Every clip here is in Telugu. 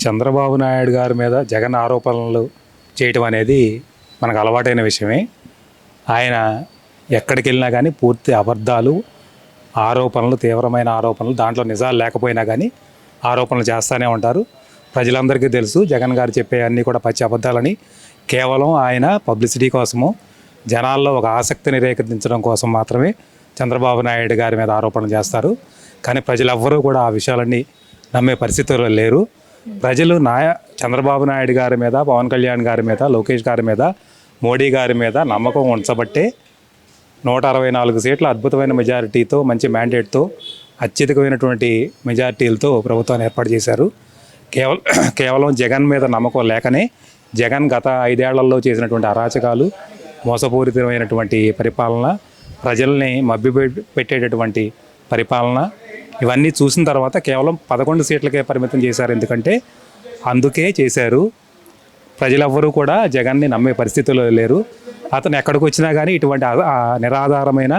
చంద్రబాబు నాయుడు గారి మీద జగన్ ఆరోపణలు చేయటం అనేది మనకు అలవాటైన విషయమే. ఆయన ఎక్కడికి వెళ్ళినా కానీ పూర్తి అబద్ధాలు, ఆరోపణలు, తీవ్రమైన ఆరోపణలు, దాంట్లో నిజాలు లేకపోయినా కానీ ఆరోపణలు చేస్తూనే ఉంటారు. ప్రజలందరికీ తెలుసు జగన్ గారు చెప్పే అన్నీ కూడా పచ్చి అబద్ధాలని. కేవలం ఆయన పబ్లిసిటీ కోసము, జనాల్లో ఒక ఆసక్తిని రేకెత్తించడం కోసం మాత్రమే చంద్రబాబు నాయుడు గారి మీద ఆరోపణలు చేస్తారు. కానీ ప్రజలెవ్వరూ కూడా ఆ విషయాలన్నీ నమ్మే పరిస్థితుల్లో లేరు. ప్రజలు చంద్రబాబు నాయుడు గారి మీద, పవన్ కళ్యాణ్ గారి మీద, లోకేష్ గారి మీద, మోడీ గారి మీద నమ్మకం ఉంచబట్టే 164 సీట్ల అద్భుతమైన మెజారిటీతో, మంచి మ్యాండేట్తో, అత్యధికమైనటువంటి మెజారిటీలతో ప్రభుత్వాన్ని ఏర్పాటు చేశారు. కేవలం జగన్ మీద నమ్మకం లేకనే జగన్ గత 5 ఏళ్లలో చేసినటువంటి అరాచకాలు, మోసపూరితమైనటువంటి పరిపాలన, ప్రజల్ని పెట్టేటటువంటి పరిపాలన, ఇవన్నీ చూసిన తర్వాత కేవలం 11 సీట్లకే పరిమితం చేశారు. ఎందుకంటే అందుకే చేశారు. ప్రజలెవ్వరూ కూడా జగన్ని నమ్మే పరిస్థితుల్లో లేరు. అతను ఎక్కడికి వచ్చినా కానీ ఇటువంటి నిరాధారమైన,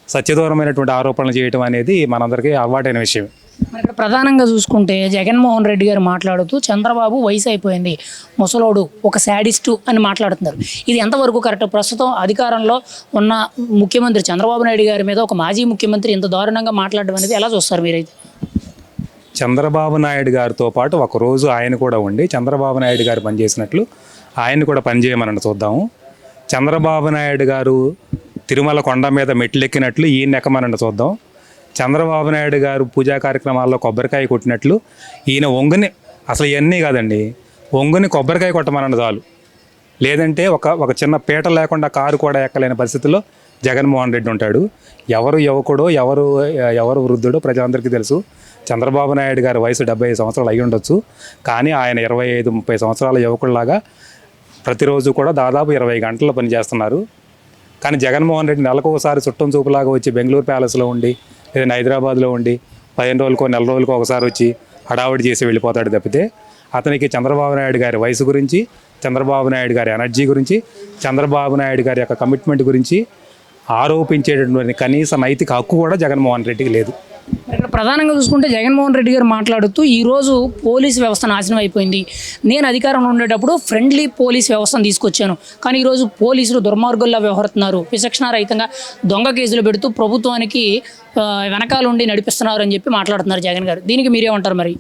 సత్యదూరమైనటువంటి ఆరోపణలు చేయడం అనేది మనందరికీ అలవాటైన విషయం. ఇక్కడ ప్రధానంగా చూసుకుంటే జగన్మోహన్ రెడ్డి గారు మాట్లాడుతూ చంద్రబాబు వయసు అయిపోయింది, ముసలోడు, ఒక శాడిస్టు అని మాట్లాడుతున్నారు. ఇది ఎంతవరకు కరెక్ట్? ప్రస్తుతం అధికారంలో ఉన్న ముఖ్యమంత్రి చంద్రబాబు నాయుడు గారి మీద ఒక మాజీ ముఖ్యమంత్రి ఇంత దారుణంగా మాట్లాడడం అనేది ఎలా చూస్తారు మీరైతే? చంద్రబాబు నాయుడు గారితో పాటు ఒకరోజు ఆయన కూడా ఉండి చంద్రబాబు నాయుడు గారు పనిచేసినట్లు ఆయన్ని కూడా పనిచేయమని చూద్దాము. చంద్రబాబు నాయుడు గారు తిరుమల కొండ మీద మెట్లెక్కినట్లు ఈయన ఎక్కమనండి చూద్దాం. చంద్రబాబు నాయుడు గారు పూజా కార్యక్రమాల్లో కొబ్బరికాయ కొట్టినట్లు ఈయన ఒంగుని, అసలు ఇవన్నీ కాదండి, ఒంగుని కొబ్బరికాయ కొట్టమనండి చాలు. లేదంటే ఒక చిన్న పీట లేకుండా కారు కూడా ఎక్కలేని పరిస్థితుల్లో జగన్మోహన్ రెడ్డి ఉంటాడు. ఎవరు యువకుడో, ఎవరు వృద్ధుడో ప్రజలందరికీ తెలుసు. చంద్రబాబు నాయుడు గారి వయసు 75 సంవత్సరాలు అయి ఉండొచ్చు. కానీ ఆయన 25-30 సంవత్సరాల యువకుడిలాగా ప్రతిరోజు కూడా దాదాపు 20 గంటలు పనిచేస్తున్నారు. కానీ జగన్మోహన్ రెడ్డి నెలకు ఒకసారి చుట్టం చూపులాగా వచ్చి బెంగళూరు ప్యాలెస్లో ఉండి, లేదంటే హైదరాబాద్లో ఉండి 15 రోజులకో, నెల రోజులకో ఒకసారి వచ్చి హడావుడి చేసి వెళ్ళిపోతాడు తప్పితే అతనికి చంద్రబాబు నాయుడు గారి వయసు గురించి, చంద్రబాబు నాయుడు గారి ఎనర్జీ గురించి, చంద్రబాబు నాయుడు గారి యొక్క కమిట్మెంట్ గురించి ఆరోపించేటటువంటి కనీస నైతిక హక్కు కూడా జగన్మోహన్ రెడ్డికి లేదు. ఇక్కడ ప్రధానంగా చూసుకుంటే జగన్మోహన్ రెడ్డి గారు మాట్లాడుతూ ఈరోజు పోలీస్ వ్యవస్థ నాశనం అయిపోయింది, నేను అధికారంలో ఉండేటప్పుడు ఫ్రెండ్లీ పోలీస్ వ్యవస్థను తీసుకొచ్చాను, కానీ ఈరోజు పోలీసులు దుర్మార్గుల్లా వ్యవహరిస్తున్నారు, విచక్షణారహితంగా దొంగ కేసులు పెడుతూ ప్రభుత్వానికి వెనకాల ఉండి నడిపిస్తున్నారు అని చెప్పి మాట్లాడుతున్నారు జగన్ గారు. దీనికి మీరేమంటారు? మరి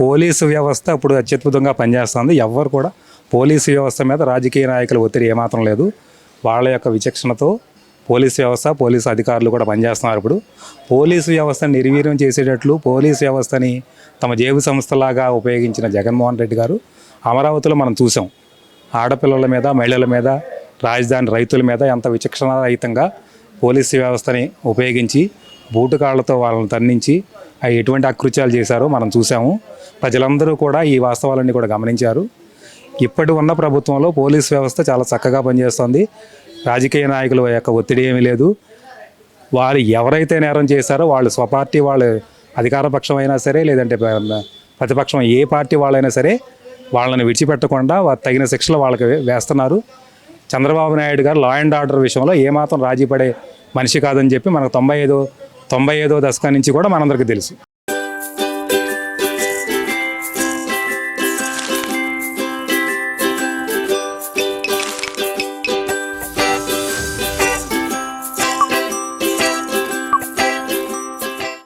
పోలీసు వ్యవస్థ ఇప్పుడు అత్యద్భుతంగా పనిచేస్తుంది. ఎవ్వరు కూడా పోలీసు వ్యవస్థ మీద రాజకీయ నాయకుల ఒత్తిడి ఏమాత్రం లేదు. వాళ్ళ యొక్క విచక్షణతో పోలీసు వ్యవస్థ, పోలీసు అధికారులు కూడా పనిచేస్తున్నారు. ఇప్పుడు పోలీసు వ్యవస్థను నిర్వీర్యం చేసేటట్లు పోలీసు వ్యవస్థని తమ జేబు సంస్థలాగా ఉపయోగించిన జగన్మోహన్ రెడ్డి గారు అమరావతిలో మనం చూసాం. ఆడపిల్లల మీద, మహిళల మీద, రాజధాని రైతుల మీద ఎంత విచక్షణారహితంగా పోలీసు వ్యవస్థని ఉపయోగించి బూటుకాళ్లతో వాళ్ళని తన్నించి ఎటువంటి అకృత్యాలు చేశారో మనం చూసాము. ప్రజలందరూ కూడా ఈ వాస్తవాలన్నీ కూడా గమనించారు. ఇప్పటి ఉన్న ప్రభుత్వంలో పోలీసు వ్యవస్థ చాలా చక్కగా పనిచేస్తుంది. రాజకీయ నాయకుల యొక్క ఒత్తిడి ఏమీ లేదు. వారు ఎవరైతే నేరం చేశారో వాళ్ళు స్వపార్టీ, వాళ్ళు అధికార పక్షం అయినా సరే, లేదంటే ప్రతిపక్షం ఏ పార్టీ వాళ్ళైనా సరే వాళ్ళని విడిచిపెట్టకుండా తగిన శిక్షలు వాళ్ళకి వేస్తున్నారు. చంద్రబాబు నాయుడు గారు లా అండ్ ఆర్డర్ విషయంలో ఏమాత్రం రాజీ పడే మనిషి కాదని చెప్పి మనకు 95వ దశకం నుంచి కూడా మనందరికీ తెలుసు.